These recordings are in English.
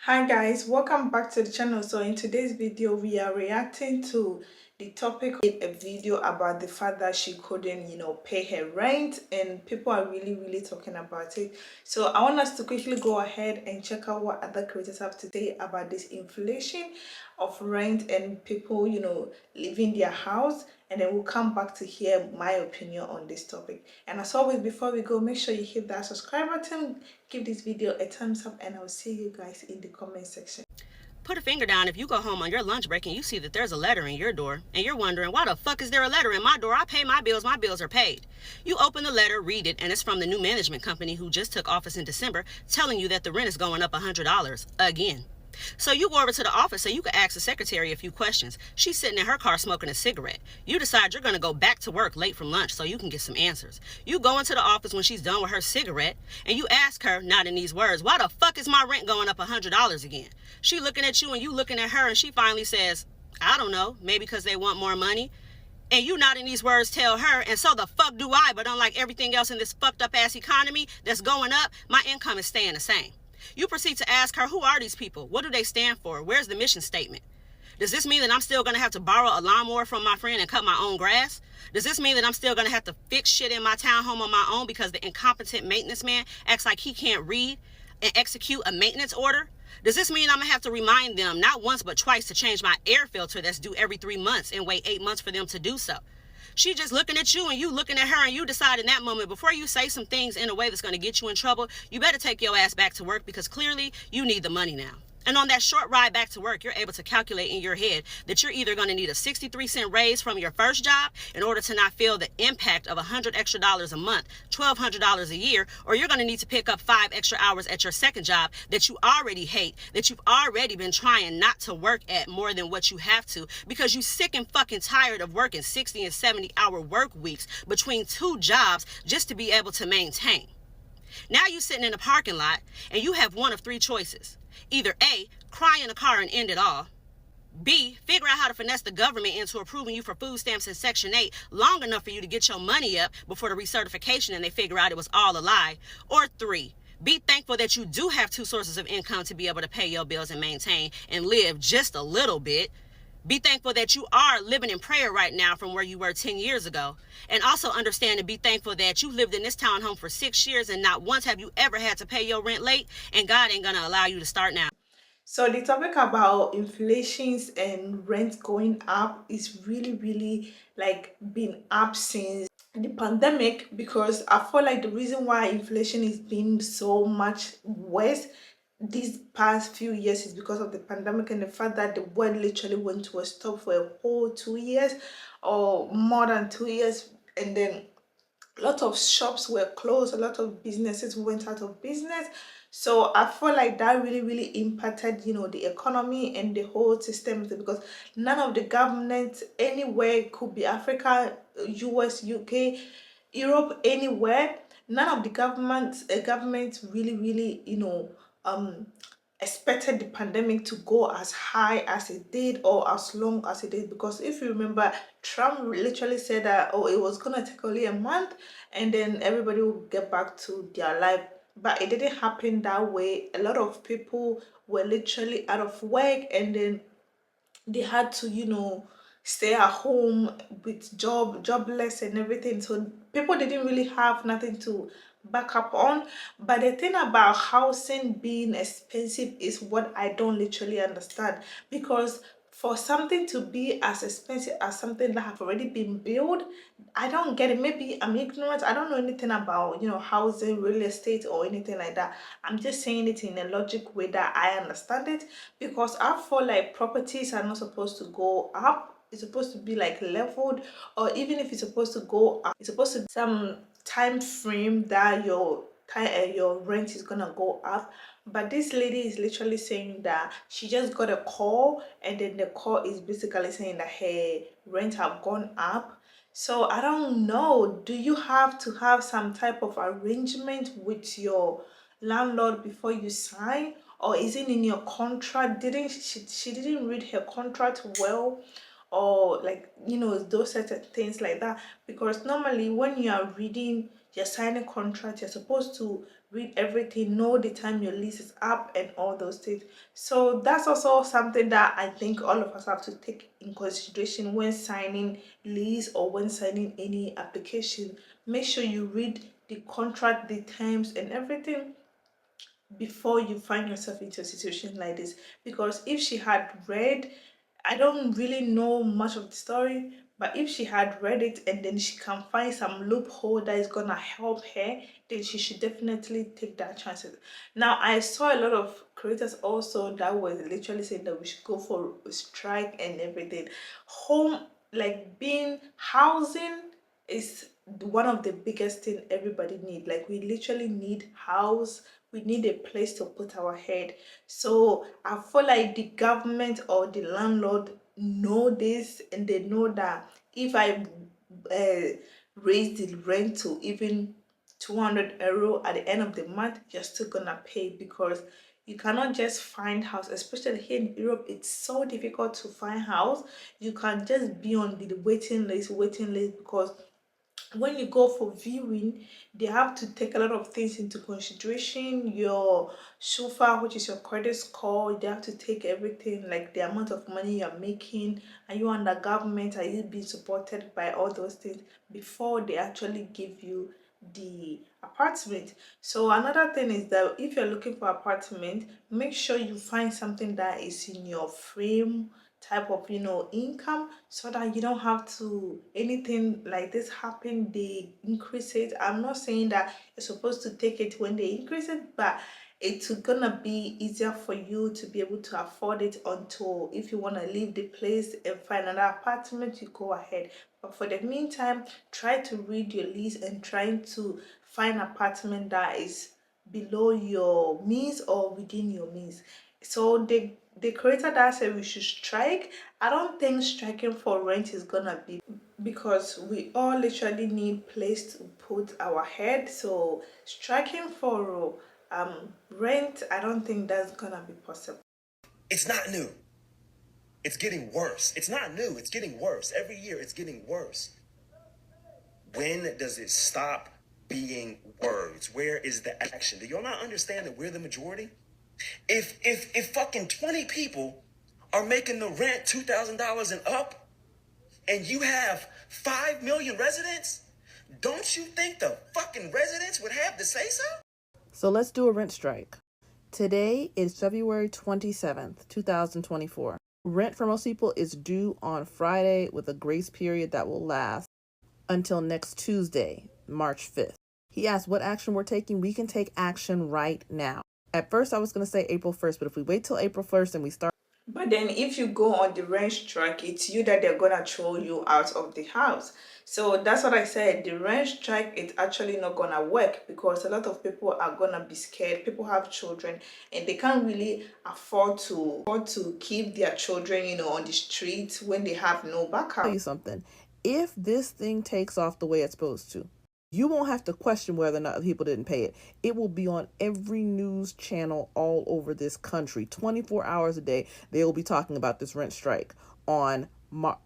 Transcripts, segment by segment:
Hi guys, welcome back to the channel. So in today's video we are reacting to the topic of a video about the fact that she couldn't pay her rent, and people are really talking about it. So I want us to quickly go ahead and check out what other creators have to say about this inflation of rent and people leaving their house, and then we'll come back to hear my opinion on this topic. And as always, before we go, make sure you hit that subscribe button, give this video a thumbs up, and I'll see you guys in the comment section. Put a finger down if you go home on your lunch break and you see that there's a letter in your door and you're wondering, why the fuck is there a letter in my door? I pay my bills are paid. You open the letter, read it, and it's from the new management company who just took office in December telling you that the rent is going up $100 again. So you go over to the office so you can ask the secretary a few questions. She's sitting in her car smoking a cigarette. You decide you're going to go back to work late from lunch so you can get some answers. You go into the office when she's done with her cigarette and you ask her, not in these words, why the fuck is my rent going up $100 again? She looking at you and you looking at her, and she finally says, I don't know, maybe because they want more money. And you not in these words tell her, and so the fuck do I, but unlike everything else in this fucked up ass economy that's going up, my income is staying the same. You proceed to ask her, who are these people? What do they stand for? Where's the mission statement? Does this mean that I'm still going to have to borrow a lawnmower from my friend and cut my own grass? Does this mean that I'm still going to have to fix shit in my townhome on my own because the incompetent maintenance man acts like he can't read and execute a maintenance order? Does this mean I'm going to have to remind them not once but twice to change my air filter that's due every 3 months and wait 8 months for them to do so? She just looking at you and you looking at her, and you decide in that moment, before you say some things in a way that's going to get you in trouble, you better take your ass back to work, because clearly you need the money now. And on that short ride back to work, you're able to calculate in your head that you're either going to need a 63-cent raise from your first job in order to not feel the impact of $100 extra a month, $1,200 a year, or you're going to need to pick up 5 extra hours at your second job that you already hate, that you've already been trying not to work at more than what you have to, because you're sick and fucking tired of working 60 and 70-hour work weeks between 2 jobs just to be able to maintain. Now you're sitting in a parking lot and you have one of 3 choices. Either A, cry in the car and end it all. B, figure out how to finesse the government into approving you for food stamps in Section 8 long enough for you to get your money up before the recertification and they figure out it was all a lie. Or 3, be thankful that you do have 2 sources of income to be able to pay your bills and maintain and live just a little bit. Be thankful that you are living in prayer right now from where you were 10 years ago. And also understand and be thankful that you lived in this townhome for 6 years and not once have you ever had to pay your rent late, and God ain't gonna allow you to start now. So the topic about inflations and rent going up is really like been up since the pandemic, because I feel like the reason why inflation is being so much worse these past few years is because of the pandemic, and the fact that the world literally went to a stop for a whole 2 years or more than 2 years, and then a lot of shops were closed, a lot of businesses went out of business. So I feel like that really impacted the economy and the whole system, because none of the governments anywhere, could be Africa, US, UK, Europe, anywhere, none of the governments really um expected the pandemic to go as high as it did or as long as it did. Because if you remember, Trump literally said that, oh, it was gonna take only a month and then everybody will get back to their life, but it didn't happen that way. A lot of people were literally out of work, and then they had to stay at home with jobless and everything. So people didn't really have nothing to back up on. But the thing about housing being expensive is what I don't literally understand, because for something to be as expensive as something that have already been built, I don't get it. Maybe I'm ignorant, I don't know anything about housing, real estate, or anything like that. I'm just saying it in a logic way that I understand it, because I feel like properties are not supposed to go up. It's supposed to be like leveled, or even if it's supposed to go up, it's supposed to be some time frame that your rent is gonna go up. But this lady is literally saying that she just got a call, and then the call is basically saying that her rent have gone up. So I don't know, do you have to have some type of arrangement with your landlord before you sign, or is it in your contract? Didn't she didn't read her contract well, or like those certain things like that? Because normally when you are reading, you're signing contract, you're supposed to read everything, know the time your lease is up and all those things. So that's also something that I think all of us have to take in consideration when signing lease or when signing any application. Make sure you read the contract, the terms and everything before you find yourself into a situation like this. Because if she had read, I don't really know much of the story, but if she had read it and then she can find some loophole that is gonna help her, then she should definitely take that chances. Now I saw a lot of creators also that was literally saying that we should go for a strike and everything. Home, like being housing is one of the biggest thing everybody need. Like we literally need house, we need a place to put our head. So I feel like the government or the landlord know this, and they know that if I raise the rent to even 200 euro at the end of the month, you're still gonna pay, because you cannot just find house, especially here in Europe. It's so difficult to find house. You can just be on the waiting list, because when you go for viewing, they have to take a lot of things into consideration. Your SUFA, which is your credit score, they have to take everything, like the amount of money you're making. Are you under government? Are you being supported by all those things before they actually give you the apartment? So another thing is that if you're looking for apartment, make sure you find something that is in your frame type of income, so that you don't have to, anything like this happen, they increase it. I'm not saying that you're supposed to take it when they increase it, but it's gonna be easier for you to be able to afford it, until if you want to leave the place and find another apartment, you go ahead. But for the meantime, try to read your lease and trying to find an apartment that is below your means or within your means. So the creator that said we should strike, I don't think striking for rent is gonna be, because we all literally need place to put our head. So striking for rent, I don't think that's gonna be possible. It's not new. It's getting worse. It's not new. It's getting worse. Every year it's getting worse. When does it stop being words? Where is the action? Do y'all not understand that we're the majority? If fucking 20 people are making the rent $2,000 and up, and you have 5 million residents, don't you think the fucking residents would have to say so? So let's do a rent strike. Today is February 27th, 2024. Rent for most people is due on Friday with a grace period that will last until next Tuesday, March 5th. He asked what action we're taking. We can take action right now. At first, I was going to say April 1st, but if we wait till April 1st and we start. But then if you go on the rent strike, it's you that they're gonna throw you out of the house. So that's what I said. The rent strike, it's actually not gonna work, because a lot of people are gonna be scared. People have children and they can't really afford to keep their children, on the streets when they have no backup. I'll tell you something. If this thing takes off the way it's supposed to, you won't have to question whether or not people didn't pay it. It will be on every news channel all over this country. 24 hours a day, they will be talking about this rent strike on March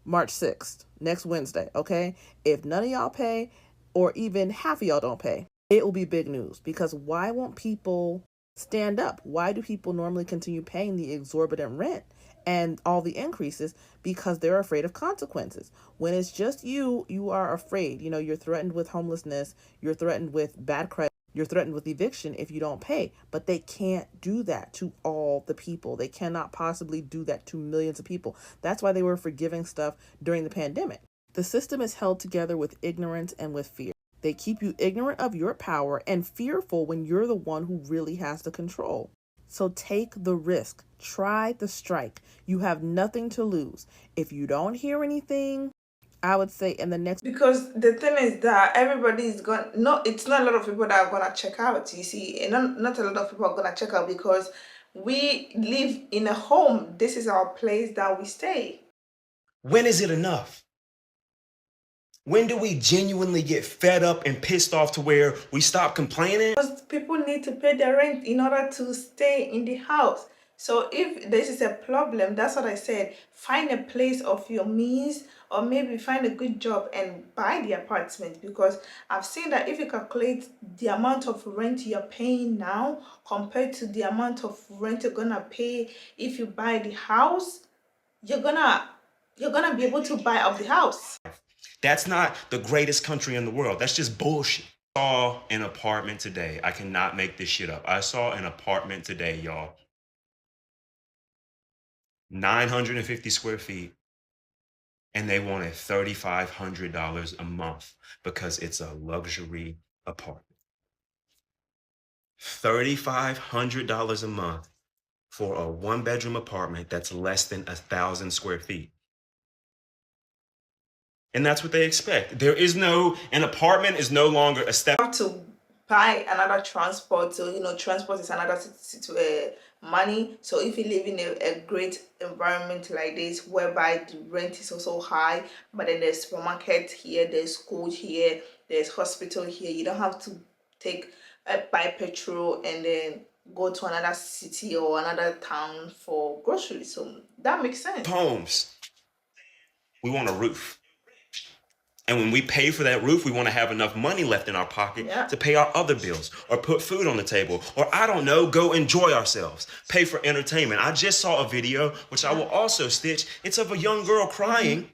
6th, next Wednesday, okay? If none of y'all pay, or even half of y'all don't pay, it will be big news. Because why won't people stand up? Why do people normally continue paying the exorbitant rent and all the increases? Because they're afraid of consequences. When it's just you are afraid. You're threatened with homelessness, you're threatened with bad credit, you're threatened with eviction if you don't pay. But they can't do that to all the people. They cannot possibly do that to millions of people. That's why they were forgiving stuff during the pandemic. The system is held together with ignorance and with fear. They keep you ignorant of your power and fearful when you're the one who really has the control. So take the risk. Try the strike. You have nothing to lose. If you don't hear anything, I would say in the next. Because the thing is that everybody is going, no, it's not a lot of people that are gonna check out, you see, and not a lot of people are gonna check out, because we live in a home. This is our place that we stay. When is it enough? When do we genuinely get fed up and pissed off to where we stop complaining? Because people need to pay their rent in order to stay in the house. So if this is a problem, that's what I said, find a place of your means, or maybe find a good job and buy the apartment, because I've seen that if you calculate the amount of rent you're paying now compared to the amount of rent you're gonna pay if you buy the house, you're gonna be able to buy up the house. That's not the greatest country in the world. That's just bullshit. I saw an apartment today. I cannot make this shit up. I saw an apartment today, y'all. 950 square feet. And they wanted $3,500 a month because it's a luxury apartment. $3,500 a month for a one-bedroom apartment that's less than 1,000 square feet. And that's what they expect. An apartment is no longer a step. Have to buy another transport, so transport is another money. So if you live in a great environment like this, whereby the rent is also high, but then there's supermarket here, there's school here, there's hospital here, you don't have to buy petrol and then go to another city or another town for groceries. So that makes sense. Homes. We want a roof. And when we pay for that roof, we want to have enough money left in our pocket to pay our other bills, or put food on the table, or I don't know, go enjoy ourselves, pay for entertainment. I just saw a video, which I will also stitch. It's of a young girl crying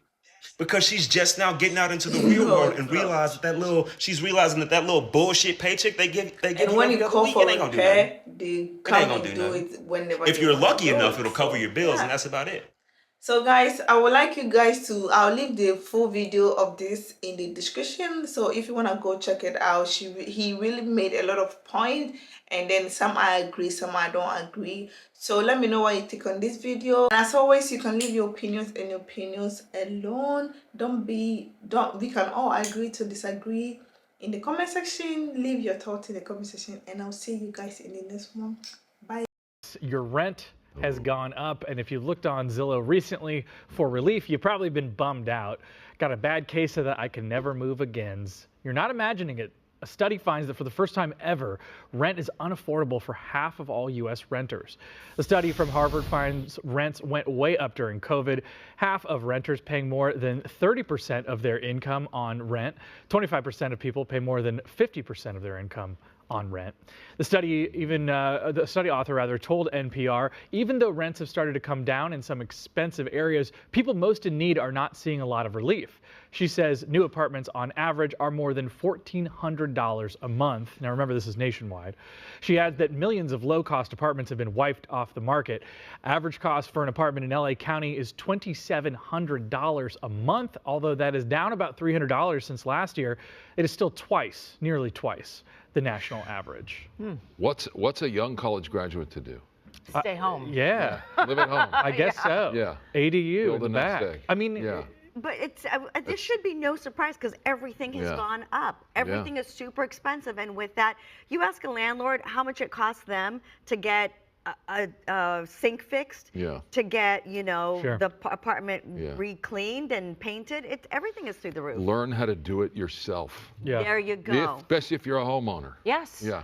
because she's just now getting out into the real world and she's realizing that little bullshit paycheck they give and when you call for repair, they come and do it whenever. If you're lucky enough, it'll cover your bills, and that's about it. So guys, I would like you guys to, I'll leave the full video of this in the description, so if you want to go check it out. He really made a lot of points, and then some I agree, some I don't agree. So let me know what you think on this video. And as always, you can leave your opinions and your opinions alone. We can all agree to disagree in the comment section. Leave your thoughts in the comment section, and I'll see you guys in the next one. Bye. Your rent has gone up, and if you looked on Zillow recently for relief, you've probably been bummed out. Got a bad case of the I can never move agains. You're not imagining it. A study finds that for the first time ever, rent is unaffordable for half of all U.S. renters. The study from Harvard finds rents went way up during COVID. Half of renters paying more than 30% of their income on rent. 25% of people pay more than 50% of their income on rent. The study author told NPR, even though rents have started to come down in some expensive areas, people most in need are not seeing a lot of relief. She says new apartments on average are more than $1,400 a month. Now remember, this is nationwide. She adds that millions of low-cost apartments have been wiped off the market. Average cost for an apartment in LA County is $2,700 a month, although that is down about $300 since last year. It is still nearly twice the national average. What's a young college graduate to do? Stay home. Yeah. Live at home. I guess so. Yeah. ADU Build in the the next back. day. I mean, Yeah. But this should be no surprise because everything has gone up. Everything is super expensive. And with that, you ask a landlord how much it costs them to get a sink fixed, to get, the apartment re-cleaned and painted. Everything is through the roof. Learn how to do it yourself. Yeah. There you go. Especially if you're a homeowner. Yes. Yeah.